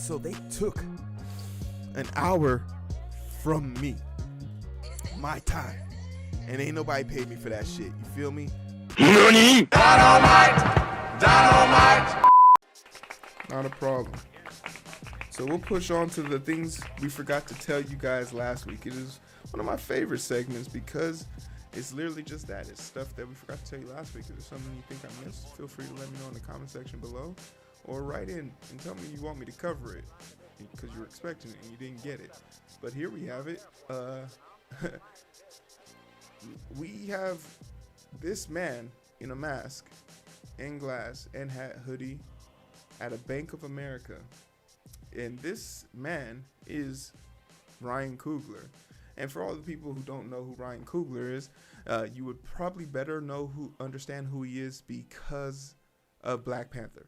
So they took an hour from me, my time, and ain't nobody paid me for that shit. You feel me? NANI? Dynamite. Not a problem. So we'll push on to the things we forgot to tell you guys last week. It is one of my favorite segments because it's literally just that. It's stuff that we forgot to tell you last week. If there's something you think I missed, feel free to let me know in the comment section below, or write in and tell me you want me to cover it because you were expecting it and you didn't get it. But here we have it. We have this man in a mask and glass and hat, hoodie at a Bank of America. And this man is Ryan Coogler. And for all the people who don't know who Ryan Coogler is, you would probably better understand who he is because of Black Panther.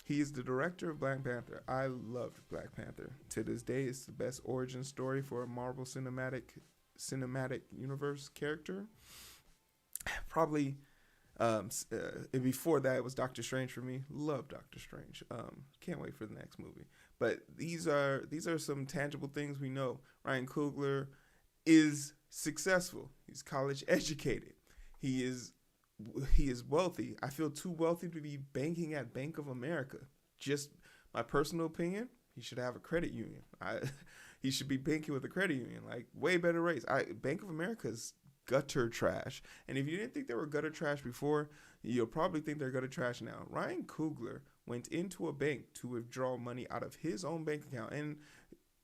He is the director of Black Panther. I loved Black Panther. To this day, it's the best origin story for a Marvel Cinematic Universe character. Probably before that, it was Doctor Strange for me. Love Doctor Strange. Can't wait for the next movie. But these are some tangible things we know. Ryan Coogler is successful. He's college educated. He is wealthy. I feel too wealthy to be banking at Bank of America. Just my personal opinion, he should have a credit union. He should be banking with a credit union, like way better rates. Bank of America's gutter trash. And if you didn't think they were gutter trash before, you'll probably think they're gutter trash now. Ryan Coogler went into a bank to withdraw money out of his own bank account, and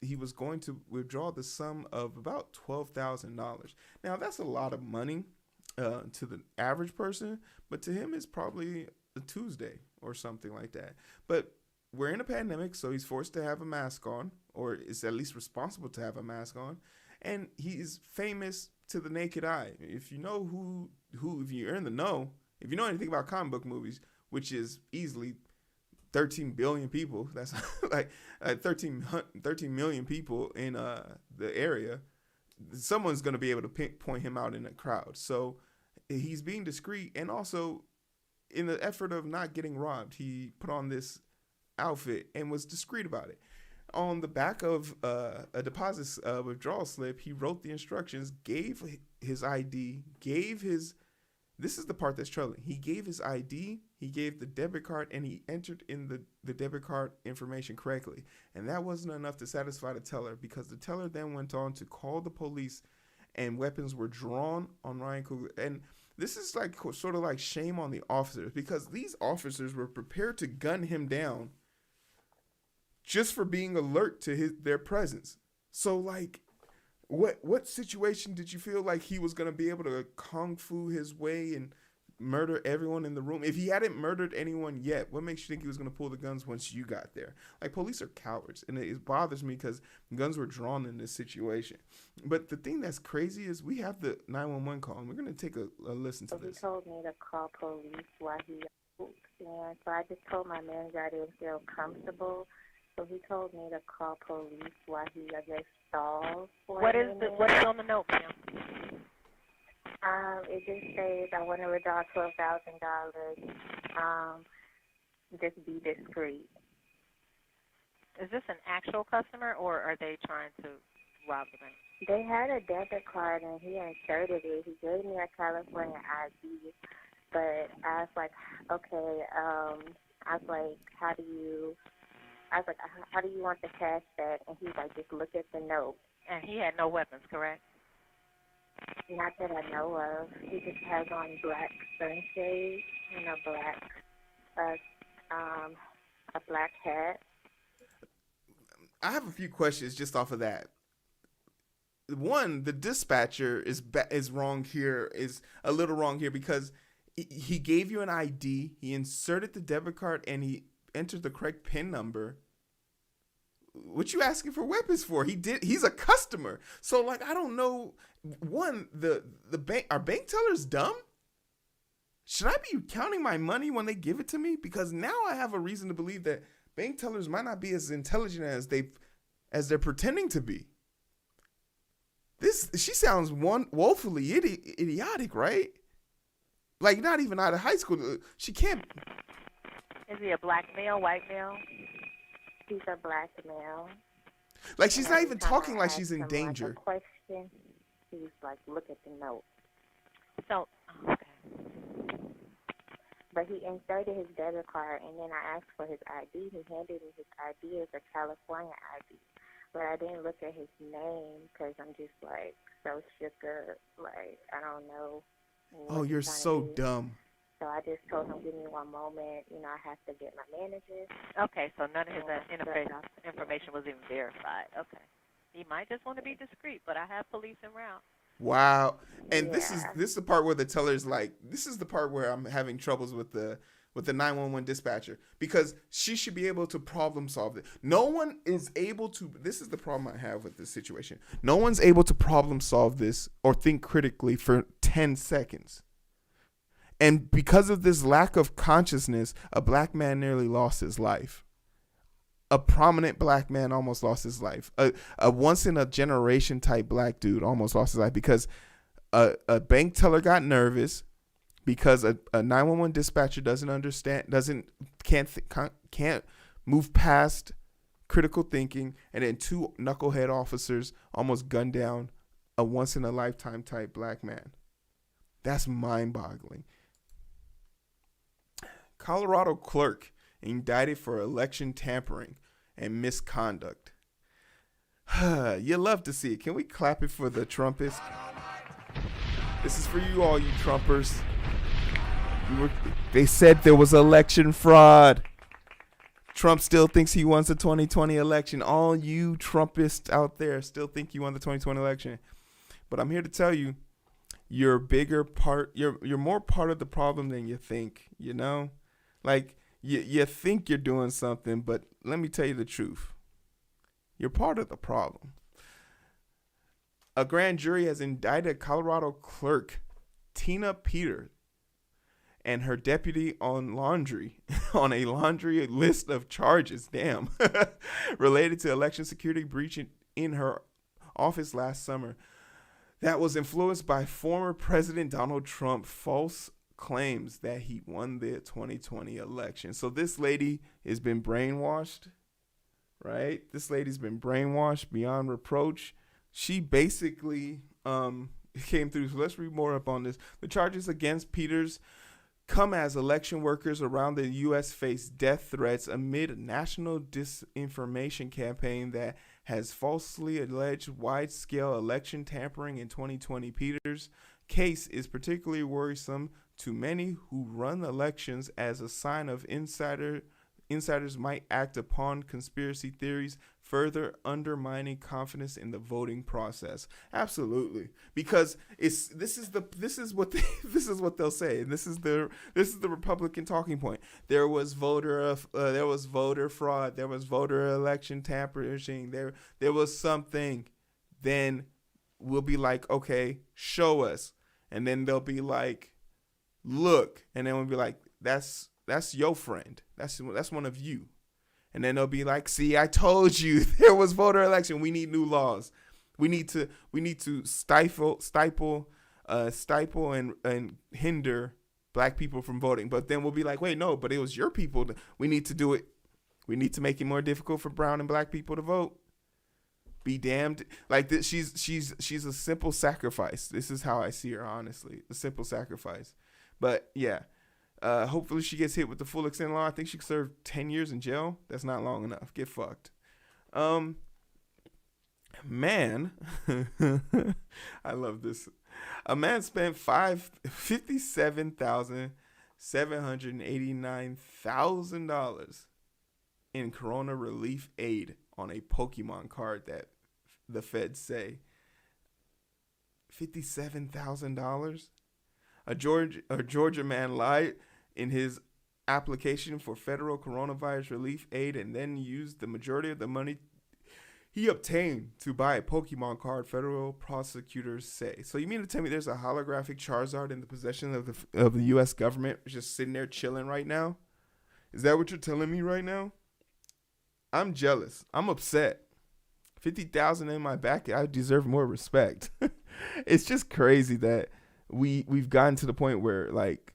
he was going to withdraw the sum of about $12,000. Now, that's a lot of money to the average person, but to him, it's probably a Tuesday or something like that. But we're in a pandemic, so he's forced to have a mask on, or is at least responsible to have a mask on, and he is famous to the naked eye. If you know if you're in the know, if you know anything about comic book movies, which is easily 13 billion people, that's like 13 million people in the area, someone's going to be able to point him out in a crowd. So he's being discreet, and also in the effort of not getting robbed, he put on this outfit and was discreet about it. On the back of a deposit withdrawal slip, he wrote the instructions, gave his ID, this is the part that's troubling. He gave his ID, he gave the debit card, and he entered in the debit card information correctly. And that wasn't enough to satisfy the teller, because the teller then went on to call the police, and weapons were drawn on Ryan Coogler. And this is like sort of like shame on the officers, because these officers were prepared to gun him down just for being alert to their presence. So like, what situation did you feel like he was going to be able to kung fu his way and murder everyone in the room? If he hadn't murdered anyone yet, what makes you think he was going to pull the guns once you got there? Like, police are cowards, and it bothers me because guns were drawn in this situation. But the thing that's crazy is we have the 911 call, and we're going to take a listen to this. He told me to call police while he moved, and so I just told my manager I didn't feel comfortable. So he told me to call police while he, I guess, stalled. What is on the note, ma'am? It just says I want to withdraw $12,000. Just be discreet. Is this an actual customer, or are they trying to rob the bank? They had a debit card, and he inserted it. He gave me a California ID, but I was like, okay. I was like, how do you want the cash back? And he's like, just look at the note. And he had no weapons, correct? Not that I know of. He just has on black sunshades and a black hat. I have a few questions just off of that. One, the dispatcher is wrong here, is a little wrong here, because he gave you an ID, he inserted the debit card, and he entered the correct PIN number. What you asking for weapons for? He's a customer. So like, I don't know. One, the bank, are bank tellers dumb? Should I be counting my money when they give it to me? Because now I have a reason to believe that bank tellers might not be as intelligent as they're pretending to be. She sounds woefully idiotic, right? Like, not even out of high school. She can't. Is he a black male, white male? He's a black male. Like, she's And not every even time talking I like ask she's in him, danger. Like, a question, he's like, look at the note. So, okay. But he inserted his debit card, and then I asked for his ID. He handed me his ID as a California ID. But I didn't look at his name because I'm just, like, so shook up. Like, I don't know what Oh, he's you're trying so to do. dumb. So I just told him, give me one moment. You know, I have to get my manager. Okay, so none of his information was even verified. Okay. He might just want to be discreet, but I have police en route. Wow. And Yeah. this is the part where the teller's like, this is the part where I'm having troubles with the 911 dispatcher, because she should be able to problem solve it. No one is able to. This is the problem I have with this situation. No one's able to problem solve this or think critically for 10 seconds. And because of this lack of consciousness, a black man nearly lost his life. A prominent black man almost lost his life. A once in a generation type black dude almost lost his life because a bank teller got nervous because a 911 dispatcher can't move past critical thinking, and then two knucklehead officers almost gunned down a once in a lifetime type black man. That's mind-boggling. Colorado clerk indicted for election tampering and misconduct. You love to see it. Can we clap it for the Trumpists? This is for you, all you Trumpers. They said there was election fraud. Trump still thinks he won the 2020 election. All you Trumpists out there still think you won the 2020 election. But I'm here to tell you, you're more part of the problem than you think, you know? Like, you think you're doing something, but let me tell you the truth. You're part of the problem. A grand jury has indicted Colorado clerk Tina Peter and her deputy on a laundry list of charges, related to election security breach in her office last summer that was influenced by former President Donald Trump's false claims that he won the 2020 election. So this lady has been brainwashed, right? This lady's been brainwashed beyond reproach. She basically came through. So let's read more up on this. The charges against Peters come as election workers around the U.S. face death threats amid a national disinformation campaign that has falsely alleged wide-scale election tampering in 2020. Peters' case is particularly worrisome to many who run elections as a sign of insiders might act upon conspiracy theories, further undermining confidence in the voting process. Absolutely, because this is what they'll say. And this is the Republican talking point. There was voter fraud. There was voter election tampering. There was something. Then we'll be like, okay, show us, and then they'll be like, look, and then we'll be like, that's your friend. That's one of you. And then they'll be like, see, I told you there was voter election. We need new laws. We need to stifle and hinder black people from voting. But then we'll be like, wait, no, but it was your people. We need to do it. We need to make it more difficult for brown and black people to vote. Be damned. Like this, she's a simple sacrifice. This is how I see her, honestly. A simple sacrifice. But yeah. Hopefully she gets hit with the full extent law. I think she could serve 10 years in jail. That's not long enough. Get fucked. Man, I love this. A man spent $57,789,000 in corona relief aid on a Pokemon card that the feds say. $57,000? A Georgia man lied in his application for federal coronavirus relief aid and then used the majority of the money he obtained to buy a Pokemon card, federal prosecutors say. So you mean to tell me there's a holographic Charizard in the possession of the U.S. government just sitting there chilling right now? Is that what you're telling me right now? I'm jealous. I'm upset. 50,000 in my back. I deserve more respect. It's just crazy that we've gotten to the point where like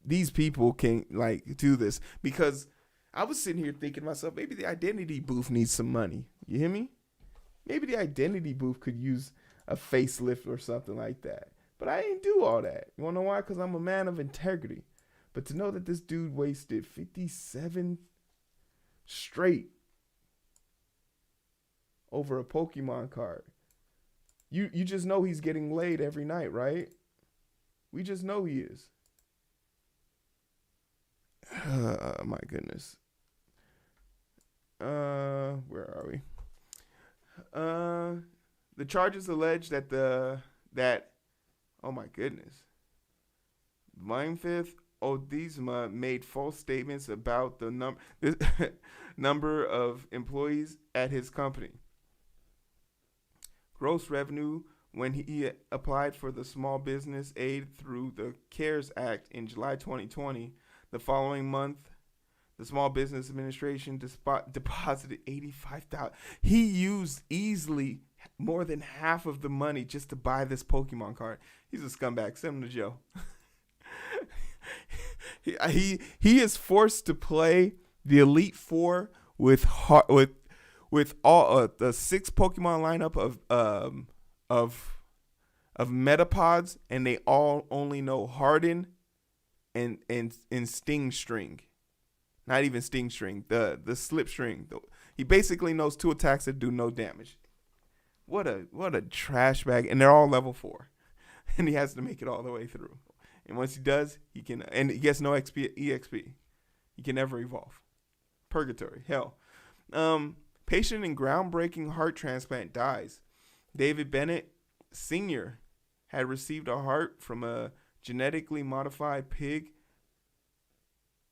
these people can like do this, because I was sitting here thinking to myself, maybe the identity booth needs some money. You hear me? Maybe the identity booth could use a facelift or something like that. But I didn't do all that. You want to know why? Because I'm a man of integrity. But to know that this dude wasted 57 straight over a Pokemon card. You just know he's getting laid every night, right? We just know he is. My goodness. Where are we? The charges allege that oh my goodness. Mindfifth Odisma made false statements about the number of employees at his company. Gross revenue when he applied for the small business aid through the CARES Act in July 2020. The following month, the Small Business Administration deposited $85,000. He used easily more than half of the money just to buy this Pokemon card. He's a scumbag. Send him to jail. he is forced to play the Elite Four with all the 6 Pokemon lineup of Metapods, and they all only know Harden and Sting String. Not even Sting String, the Slip String. He basically knows 2 attacks that do no damage. What a trash bag, and they're all level 4, and he has to make it all the way through. And once he does, he gets no EXP. He can never evolve. Purgatory, hell. Patient in groundbreaking heart transplant dies. David Bennett Sr. had received a heart from a genetically modified pig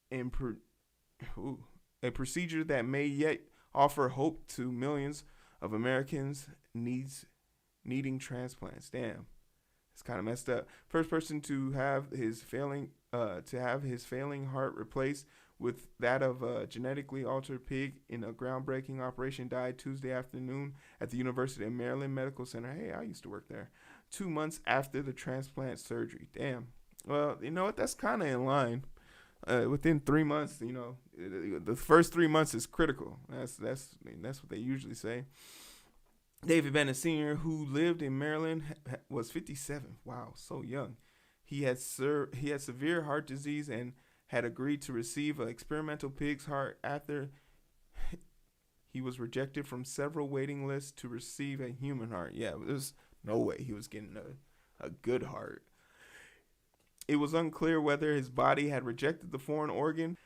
in a procedure that may yet offer hope to millions of Americans needing transplants. Damn, it's kind of messed up. First person to have his failing heart replaced with that of a genetically altered pig in a groundbreaking operation died Tuesday afternoon at the University of Maryland Medical Center. Hey, I used to work there. 2 months after the transplant surgery. Damn. Well, you know what? That's kind of in line. Within 3 months, you know, the first 3 months is critical. That's what they usually say. David Bennett Sr., who lived in Maryland, was 57. Wow, so young. He had severe heart disease and had agreed to receive an experimental pig's heart after he was rejected from several waiting lists to receive a human heart. Yeah, there's no way he was getting a good heart. It was unclear whether his body had rejected the foreign organ.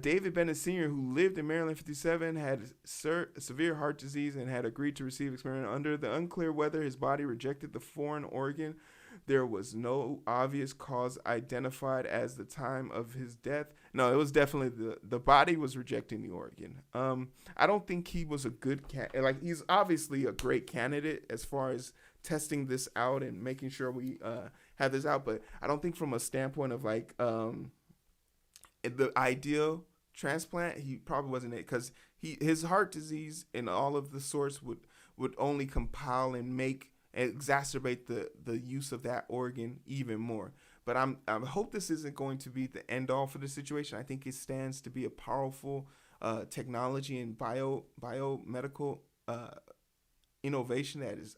David Bennett Sr., who lived in Maryland, 57, had severe heart disease and had agreed to receive experimental under the unclear whether his body rejected the foreign organ. There was no obvious cause identified as the time of his death. No, it was definitely the body was rejecting the organ. I don't think he was a good he's obviously a great candidate as far as testing this out and making sure we have this out, but I don't think from a standpoint of the ideal transplant, he probably wasn't it, because his heart disease and all of the sorts would only compile and exacerbate the use of that organ even more. But I hope this isn't going to be the end all for the situation. I think it stands to be a powerful technology and biomedical innovation that is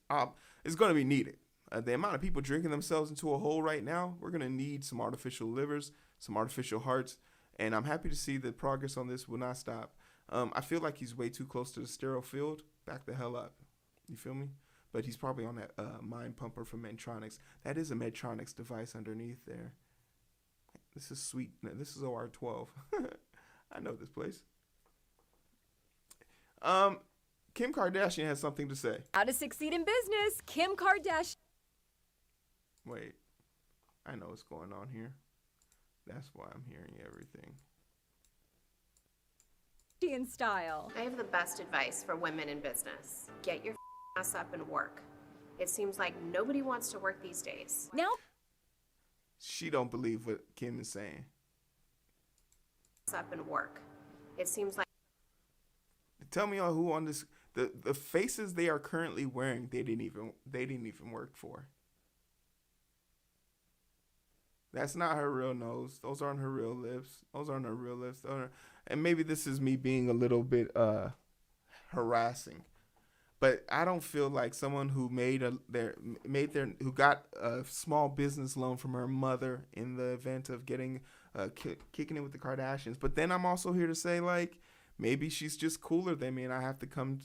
going to be needed. The amount of people drinking themselves into a hole right now, we're going to need some artificial livers, some artificial hearts, and I'm happy to see the progress on this will not stop. I feel like he's way too close to the sterile field. Back the hell up. You feel me? But he's probably on that mind pumper from Medtronics. That is a Medtronics device underneath there. This is sweet. This is OR12. I know this place. Kim Kardashian has something to say. How to succeed in business. Kim Kardashian. Wait. I know what's going on here. That's why I'm hearing everything. Style. I have the best advice for women in business. Get your ass up and work. It seems like nobody wants to work these days. Now, she don't believe what Kim is saying. Up and work. It seems like. Tell me all who on this the faces they are currently wearing they didn't even work for. That's not her real nose. Those aren't her real lips. And maybe this is me being a little bit harassing. But I don't feel like someone who who got a small business loan from her mother in the event of getting kicking it with the Kardashians. But then I'm also here to say, like, maybe she's just cooler than me, and I have to come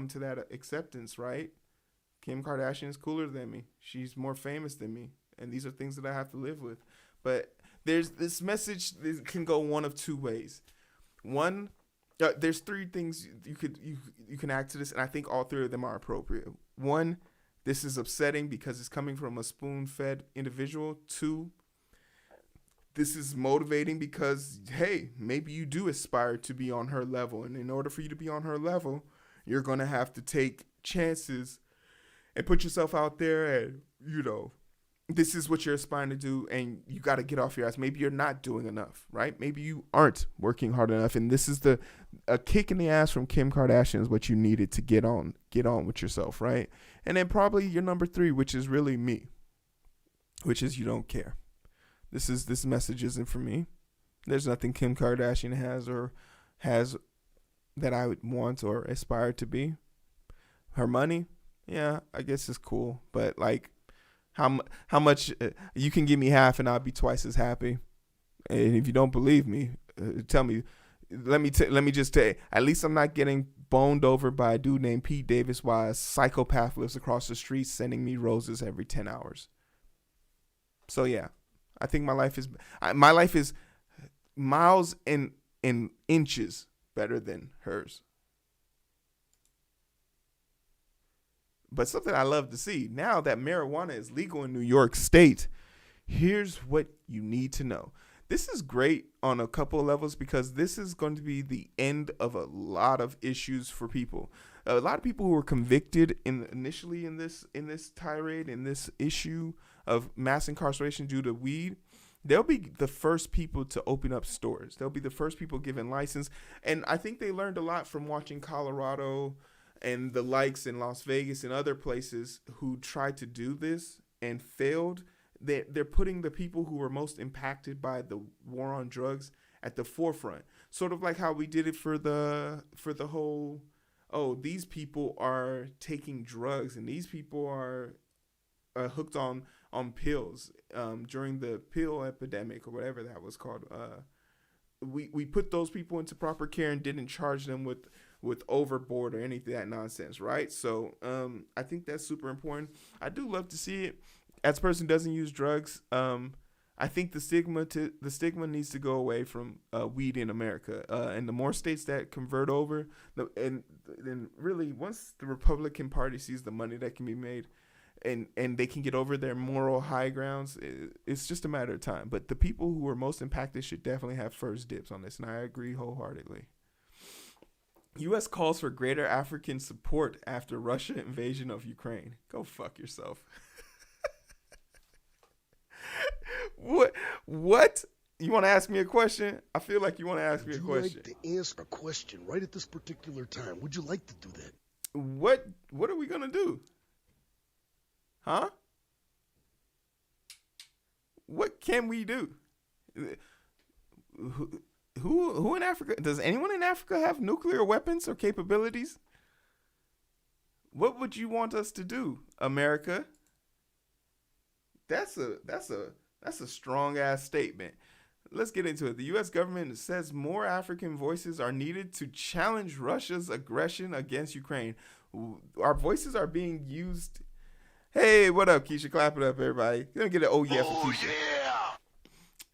to that acceptance, right? Kim Kardashian is cooler than me. She's more famous than me, and these are things that I have to live with. But there's this message that can go one of two ways. One, there's three things you can act to this, and I think all three of them are appropriate. One, this is upsetting because it's coming from a spoon-fed individual. Two, this is motivating because, hey, maybe you do aspire to be on her level, and in order for you to be on her level, you're going to have to take chances and put yourself out there, and, this is what you're aspiring to do, and you got to get off your ass. Maybe you're not doing enough, right? Maybe you aren't working hard enough, and this is a kick in the ass from Kim Kardashian is what you needed to get on with yourself, right? And then probably your number three, which is really me, which is you don't care. This message isn't for me. There's nothing Kim Kardashian has that I would want or aspire to be. Her money, yeah, I guess it's cool, but like, how much you can give me half and I'll be twice as happy. And if you don't believe me, tell me. Let me just tell you, at least I'm not getting boned over by a dude named Pete Davis while a psychopath lives across the street sending me roses every 10 hours. So yeah, I think my life is miles and inches better than hers. But something I love to see, now that marijuana is legal in New York State, here's what you need to know. This is great on a couple of levels because this is going to be the end of a lot of issues for people. A lot of people who were convicted initially in this tirade, in this issue of mass incarceration due to weed, they'll be the first people to open up stores. They'll be the first people given license. And I think they learned a lot from watching Colorado and the likes in Las Vegas and other places who tried to do this and failed. They're putting the people who were most impacted by the war on drugs at the forefront. Sort of like how we did it for the whole, these people are taking drugs and these people are hooked on pills during the pill epidemic or whatever that was called. We put those people into proper care and didn't charge them with overboard or anything that nonsense, right? So I think that's super important. I do love to see it. As a person who doesn't use drugs, I think the stigma needs to go away from weed in America. And the more states that convert over, and really once the Republican Party sees the money that can be made, and they can get over their moral high grounds, it's just a matter of time. But the people who are most impacted should definitely have first dibs on this, and I agree wholeheartedly. U.S. calls for greater African support after Russia invasion of Ukraine. Go fuck yourself. What? You want to ask me a question? I feel like you want to ask me a question. Would you like to answer a question right at this particular time? Would you like to do that? What are we going to do? Huh? What can we do? Who in Africa? Does anyone in Africa have nuclear weapons or capabilities? What would you want us to do, America? That's a strong ass statement. Let's get into it. The U.S. government says more African voices are needed to challenge Russia's aggression against Ukraine. Our voices are being used. Hey, what up, Keisha? Clap it up, everybody. Let me get an oh yeah for Keisha.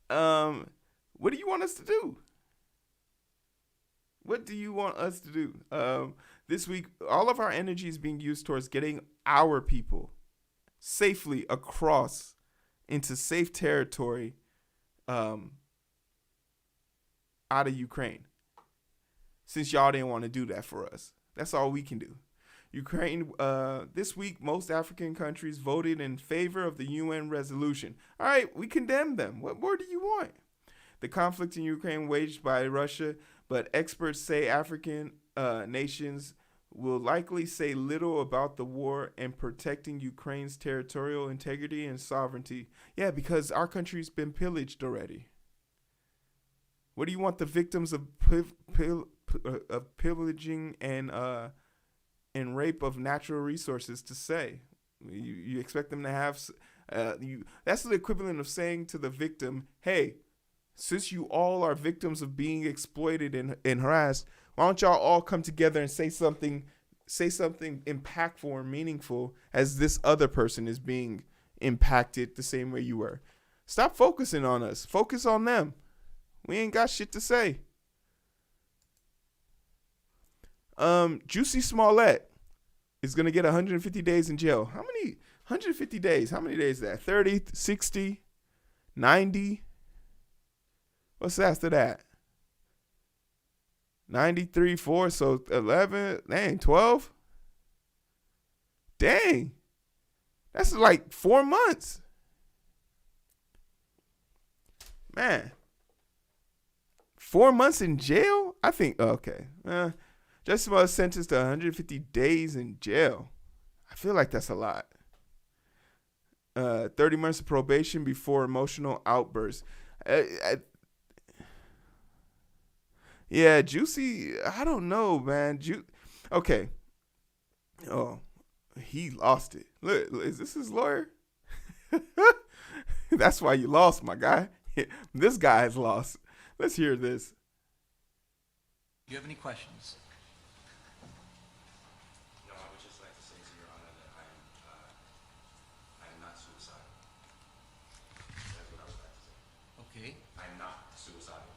Yeah. What do you want us to do? What do you want us to do? This week, all of our energy is being used towards getting our people safely across into safe territory out of Ukraine. Since y'all didn't want to do that for us. That's all we can do. Ukraine, this week, most African countries voted in favor of the UN resolution. All right, we condemn them. What more do you want? The conflict in Ukraine waged by Russia, but experts say African nations will likely say little about the war and protecting Ukraine's territorial integrity and sovereignty. Yeah, because our country's been pillaged already. What do you want the victims of pillaging and rape of natural resources to say? You expect them to have that's the equivalent of saying to the victim, hey, since you all are victims of being exploited and harassed, why don't y'all all come together and say something impactful or meaningful as this other person is being impacted the same way you were. Stop focusing on us. Focus on them. We ain't got shit to say. Jussie Smollett is going to get 150 days in jail. How many? 150 days. How many days is that? 30, 60, 90? What's after that? 93, 4, so 11, dang, 12? Dang. That's like 4 months. Man. 4 months in jail? I think, okay. Jussie Smollett sentenced to 150 days in jail. I feel like that's a lot. 30 months of probation before emotional outbursts. Yeah, Jussie, I don't know, man. Okay. Oh, he lost it. Look, is this his lawyer? That's why you lost, my guy. This guy has lost. Let's hear this. Do you have any questions? No, I would just like to say to Your Honor that I am not suicidal. That's what I would like to say. Okay. I am not suicidal.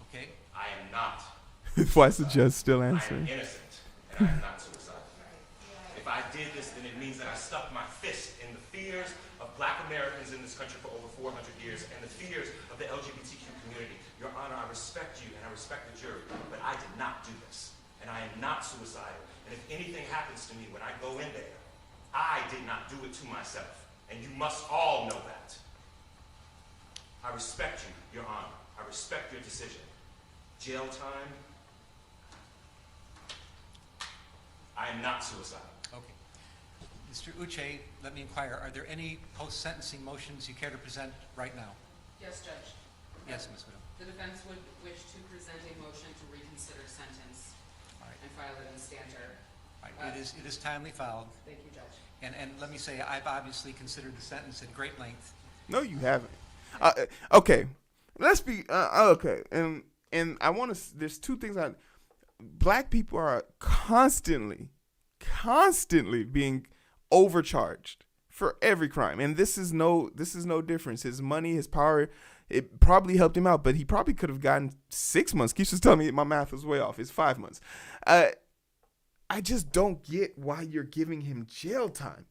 Okay. I am not. Why is the judge still I am answering? innocent, and I am not suicidal. If I did this, then it means that I stuck my fist in the fears of Black Americans in this country for over 400 years and the fears of the LGBTQ community. Your Honor, I respect you and I respect the jury, but I did not do this, and I am not suicidal. And if anything happens to me when I go in there, I did not do it to myself, and you must all know that. I respect you, Your Honor. I respect your decision. Jail time. I am not suicidal. Okay. Mr. Uche, let me inquire, are there any post-sentencing motions you care to present right now? Yes, Judge. Yes, Ms. Widow. The defense would wish to present a motion to reconsider sentence All right. and file it in stanter. All right. It is timely filed. Thank you, Judge. And let me say, I've obviously considered the sentence at great length. No, you haven't. Okay. Let's be okay. And I want to. There's two things. Black people are constantly being overcharged for every crime, and this is no difference. His money, his power, it probably helped him out, but he probably could have gotten 6 months. Keisha's telling me my math was way off. It's 5 months. I just don't get why you're giving him jail time.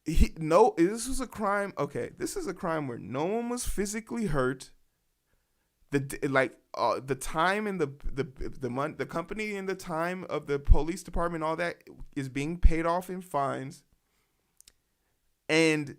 This was a crime. Okay, this is a crime where no one was physically hurt. The time and the money, the company and the time of the police department, all that is being paid off in fines. And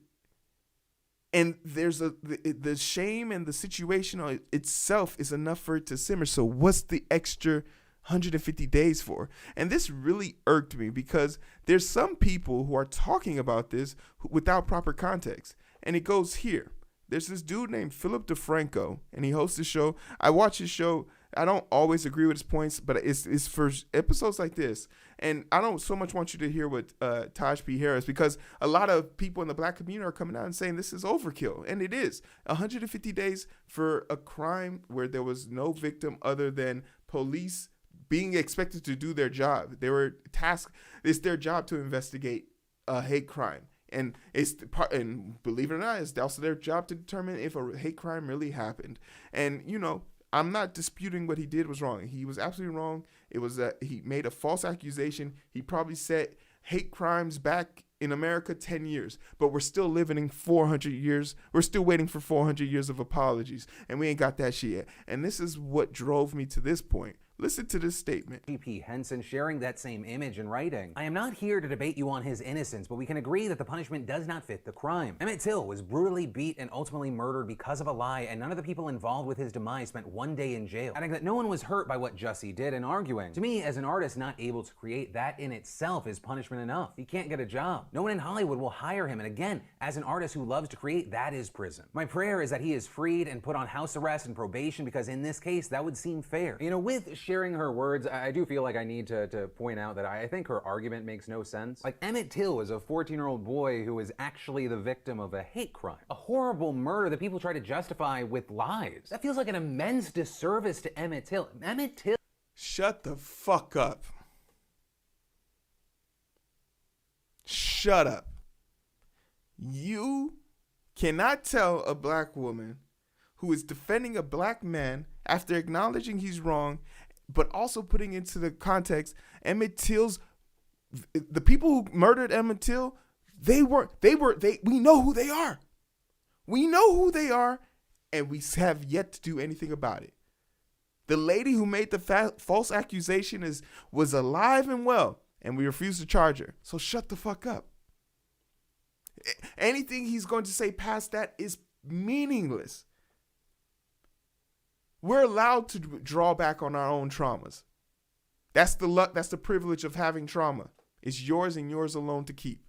there's the shame and the situation itself is enough for it to simmer. So what's the extra 150 days for? And this really irked me because there's some people who are talking about this without proper context. And it goes here. There's this dude named Phillip DeFranco, and he hosts a show. I watch his show. I don't always agree with his points, but it's for episodes like this. And I don't so much want you to hear what Taj P. Harris, because a lot of people in the Black community are coming out and saying this is overkill. And it is. 150 days for a crime where there was no victim other than police being expected to do their job. They were tasked. It's their job to investigate a hate crime. And believe it or not, it's also their job to determine if a hate crime really happened. And, I'm not disputing what he did was wrong. He was absolutely wrong. It was that he made a false accusation. He probably set hate crimes back in America 10 years. But we're still living in 400 years. We're still waiting for 400 years of apologies. And we ain't got that shit yet. And this is what drove me to this point. Listen to this statement. G.P. Henson sharing that same image in writing. I am not here to debate you on his innocence, but we can agree that the punishment does not fit the crime. Emmett Till was brutally beat and ultimately murdered because of a lie, and none of the people involved with his demise spent 1 day in jail. Adding that no one was hurt by what Jussie did, and arguing, to me, as an artist not able to create, that in itself is punishment enough. He can't get a job. No one in Hollywood will hire him, and again, as an artist who loves to create, that is prison. My prayer is that he is freed and put on house arrest and probation, because in this case, that would seem fair. You know, with sharing her words, I do feel like I need to point out that I think her argument makes no sense. Like, Emmett Till is a 14-year-old boy who is actually the victim of a hate crime. A horrible murder that people try to justify with lies. That feels like an immense disservice to Emmett Till. Emmett Till... Shut the fuck up. Shut up. You cannot tell a black woman who is defending a black man after acknowledging he's wrong, but also putting into the context Emmett Till's, the people who murdered Emmett Till, we know who they are. We know who they are, and we have yet to do anything about it. The lady who made the false accusation was alive and well, and we refuse to charge her. So shut the fuck up. Anything he's going to say past that is meaningless. We're allowed to draw back on our own traumas. That's the luck. That's the privilege of having trauma. It's yours and yours alone to keep.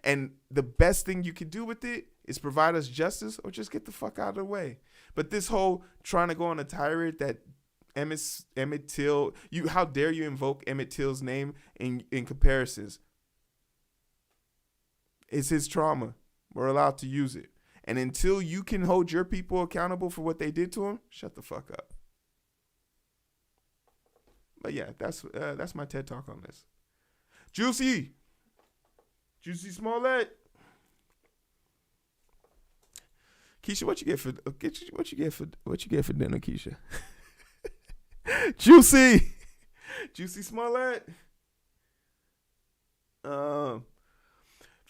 And the best thing you can do with it is provide us justice or just get the fuck out of the way. But this whole trying to go on a tirade that Emmett Till, how dare you invoke Emmett Till's name in comparisons? It's his trauma. We're allowed to use it. And until you can hold your people accountable for what they did to him, shut the fuck up. But yeah, that's my TED Talk on this. Jussie Smollett. Keisha, what you get for dinner, Keisha? Jussie Smollett.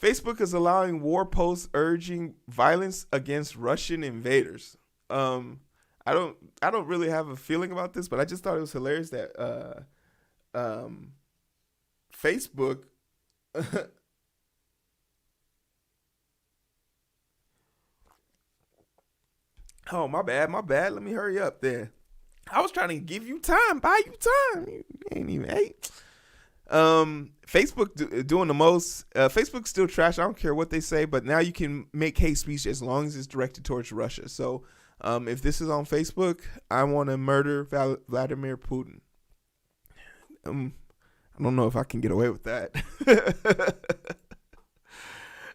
Facebook is allowing war posts urging violence against Russian invaders. I don't really have a feeling about this, but I just thought it was hilarious that Facebook oh, my bad. Let me hurry up there. I was trying to give you time, buy you time. You ain't even ate. Facebook doing the most. Facebook's still trash. I don't care what they say, but now you can make hate speech as long as it's directed towards Russia. So if this is on Facebook, I want to murder Vladimir Putin. I don't know if I can get away with that.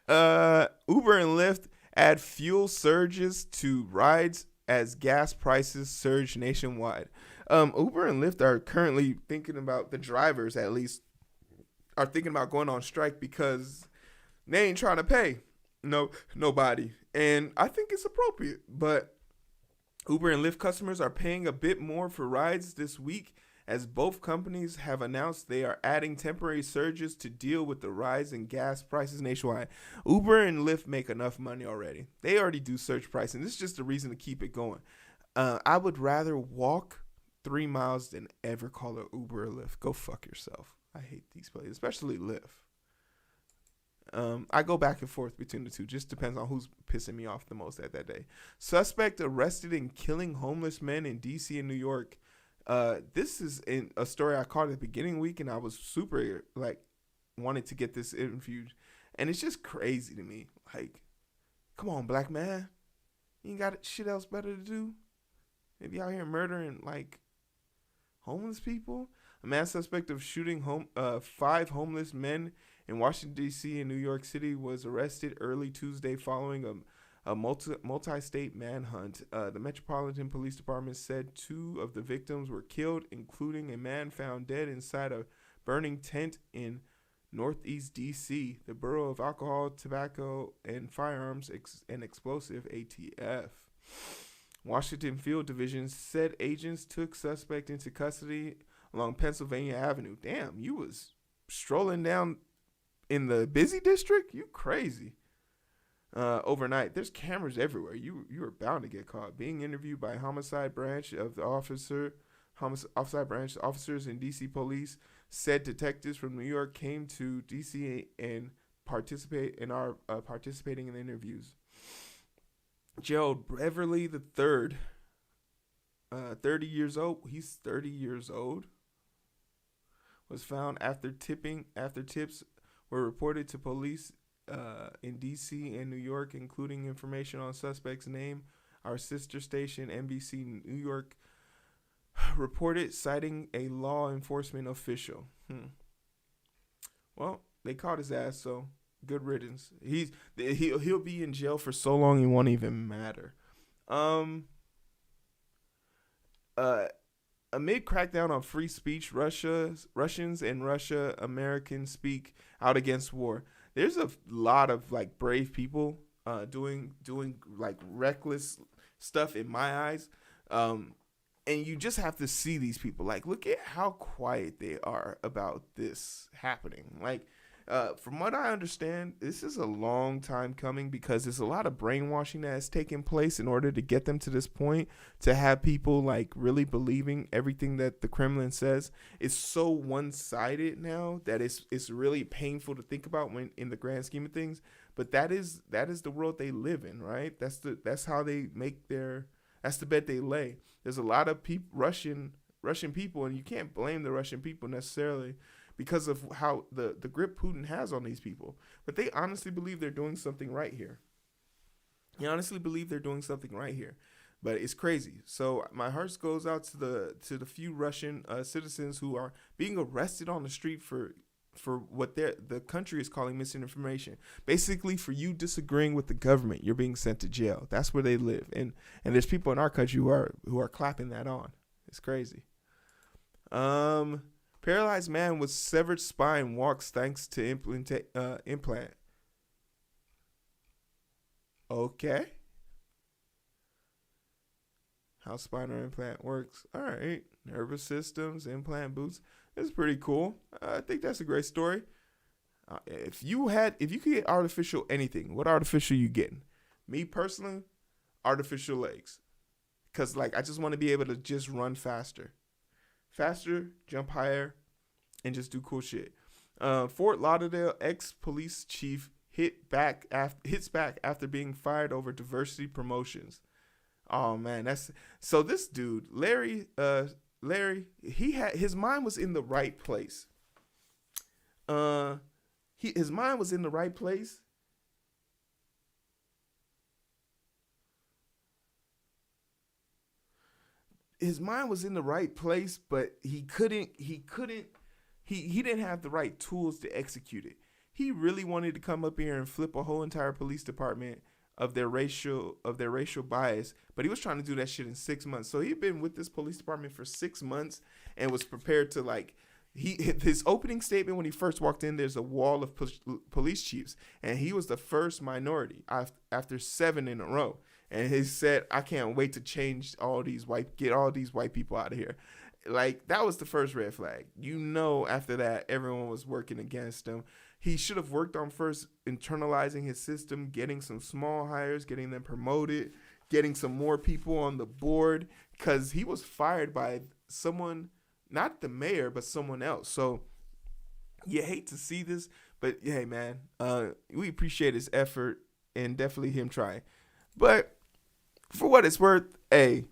Uber and Lyft add fuel surges to rides as gas prices surge nationwide. Uber and Lyft are currently thinking about, the drivers at least, are thinking about going on strike because they ain't trying to pay nobody. And I think it's appropriate. But Uber and Lyft customers are paying a bit more for rides this week, as both companies have announced they are adding temporary surges to deal with the rise in gas prices nationwide. Uber and Lyft make enough money already. They already do surge pricing. This is just a reason to keep it going. I would rather walk 3 miles than ever call an Uber or Lyft. Go fuck yourself. I hate these places, especially Lyft. I go back and forth between the two. Just depends on who's pissing me off the most at that day. Suspect arrested in killing homeless men in D.C. and New York. This is a story I caught at the beginning of the week, and I was super, wanted to get this interviewed. And it's just crazy to me. Like, come on, black man. You ain't got shit else better to do? Maybe out here murdering, homeless people? A man suspect of shooting 5 homeless men in Washington, D.C. and New York City was arrested early Tuesday following a multi-state manhunt. The Metropolitan Police Department said 2 of the victims were killed, including a man found dead inside a burning tent in Northeast D.C., the borough of alcohol, tobacco, and firearms and explosive ATF. Washington Field Division said agents took suspect into custody along Pennsylvania Avenue. Damn, you was strolling down in the busy district? You crazy. Overnight, there's cameras everywhere. You are bound to get caught. Being interviewed by homicide branch of the officer, homicide branch officers in D.C. police said detectives from New York came to D.C. and are participating in the interviews. Gerald Beverly III, 30 years old. He's 30 years old. Was found after tips were reported to police in D.C. and New York, including information on suspect's name. Our sister station, NBC New York, reported, citing a law enforcement official. Well, they caught his ass, so good riddance. He'll be in jail for so long it won't even matter. Amid crackdown on free speech, Russians and Americans speak out against war. There's a lot of like brave people doing like reckless stuff in my eyes. And you just have to see these people. Like, look at how quiet they are about this happening. Like, from what I understand, this is a long time coming because there's a lot of brainwashing that has taken place in order to get them to this point, to have people like really believing everything that the Kremlin says. It's so one-sided now that it's really painful to think about when in the grand scheme of things. But that is the world they live in, right? That's how they make that's the bet they lay. There's a lot of Russian people, and you can't blame the Russian people necessarily because of how the grip Putin has on these people. But they honestly believe they're doing something right here. They honestly believe they're doing something right here. But it's crazy. So my heart goes out to the few Russian citizens who are being arrested on the street for what the country is calling misinformation. Basically, for you disagreeing with the government, you're being sent to jail. That's where they live. And there's people in our country who are clapping that on. It's crazy. Paralyzed man with severed spine walks thanks to implant. Okay. How spinal implant works. All right. Nervous systems, implant boots. It's pretty cool. I think that's a great story. If you could get artificial anything, what artificial you getting? Me personally, artificial legs. Because like I just want to be able to just run faster, jump higher, and just do cool shit. Fort Lauderdale ex-police chief hits back after being fired over diversity promotions. Oh man, so this dude, Larry, his mind was in the right place. His mind was in the right place. His mind was in the right place, but he didn't have the right tools to execute it. He really wanted to come up here and flip a whole entire police department of their racial bias, but he was trying to do that shit in 6 months. So he'd been with this police department for 6 months and was prepared to like his opening statement when he first walked in. There's a wall of police chiefs, and he was the first minority after 7 in a row. And he said, "I can't wait to change get all these white people out of here." Like that was the first red flag. After that, everyone was working against him. He should have worked on first internalizing his system, getting some small hires, getting them promoted, getting some more people on the board, because he was fired by someone, not the mayor, but someone else. So you hate to see this, but hey, man, we appreciate his effort and definitely him trying. But for what it's worth, the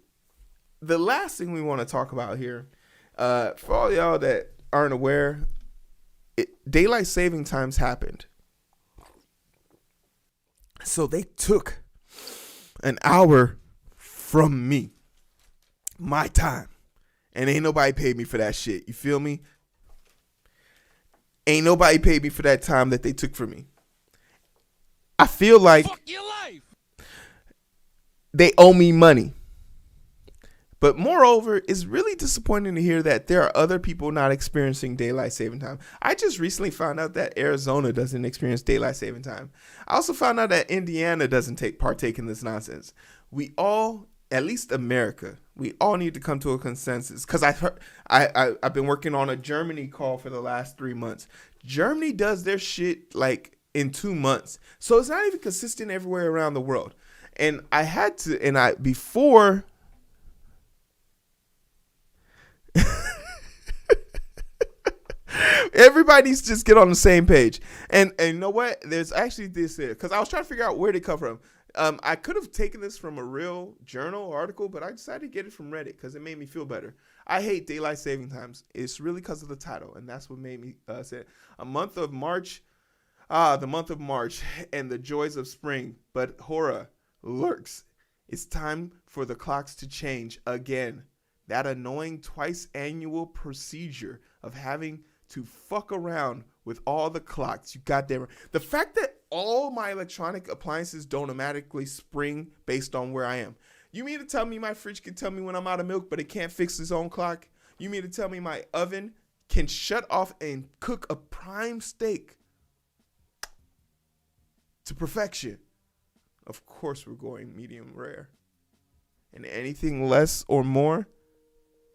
last thing we want to talk about here, for all y'all that aren't aware, daylight saving times happened. So they took an hour from me, my time, and ain't nobody paid me for that shit. You feel me? Ain't nobody paid me for that time that they took from me. I feel like they owe me money. But moreover, it's really disappointing to hear that there are other people not experiencing daylight saving time. I just recently found out that Arizona doesn't experience daylight saving time. I also found out that Indiana doesn't partake in this nonsense. We all, at least America, we all need to come to a consensus. Because I've been working on a Germany call for the last 3 months. Germany does their shit like in 2 months. So it's not even consistent everywhere around the world. And I had to, before Everybody needs to just get on the same page. And you know what? There's actually this here, because I was trying to figure out where they come from. I could have taken this from a real journal article, but I decided to get it from Reddit because it made me feel better. I hate daylight saving times. It's really because of the title, and that's what made me say a month of March. The month of March and the joys of spring, but horror lurks. It's time for the clocks to change again. That annoying twice annual procedure of having to fuck around with all the clocks. You goddamn. The fact that all my electronic appliances don't automatically spring based on where I am. You mean to tell me my fridge can tell me when I'm out of milk, but it can't fix its own clock? You mean to tell me my oven can shut off and cook a prime steak to perfection? Of course we're going medium rare. And anything less or more,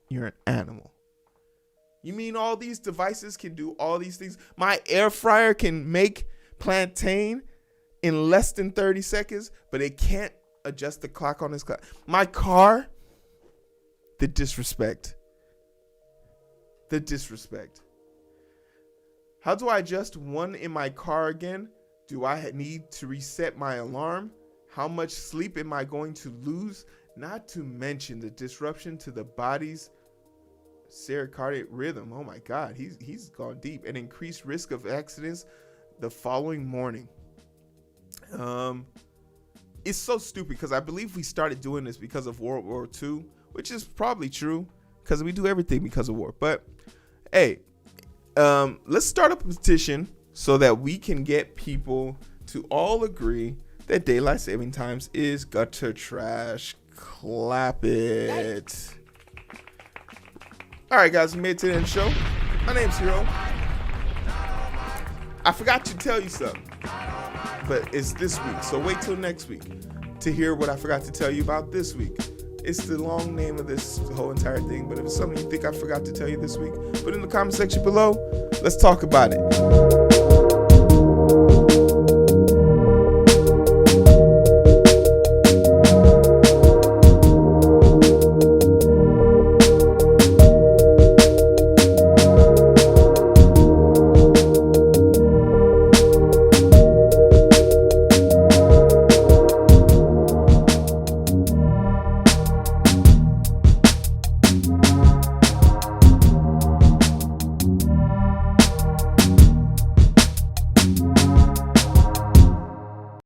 you're an animal. You mean all these devices can do all these things? My air fryer can make plantain in less than 30 seconds, but it can't adjust the clock on its clock. My car, the disrespect. The disrespect. How do I adjust one in my car again? Do I need to reset my alarm? How much sleep am I going to lose? Not to mention the disruption to the body's circadian rhythm. Oh my God, he's gone deep. An increased risk of accidents the following morning. It's so stupid because I believe we started doing this because of World War II, which is probably true because we do everything because of war. But hey, let's start a petition so that we can get people to all agree that daylight saving times is gutter trash. Clap it. All right, guys, we made it to the end of the show. My name's Heero. I forgot to tell you something, but it's this week, so wait till next week to hear what I forgot to tell you about this week. It's the long name of this whole entire thing, but if it's something you think I forgot to tell you this week, put it in the comment section below. Let's talk about it.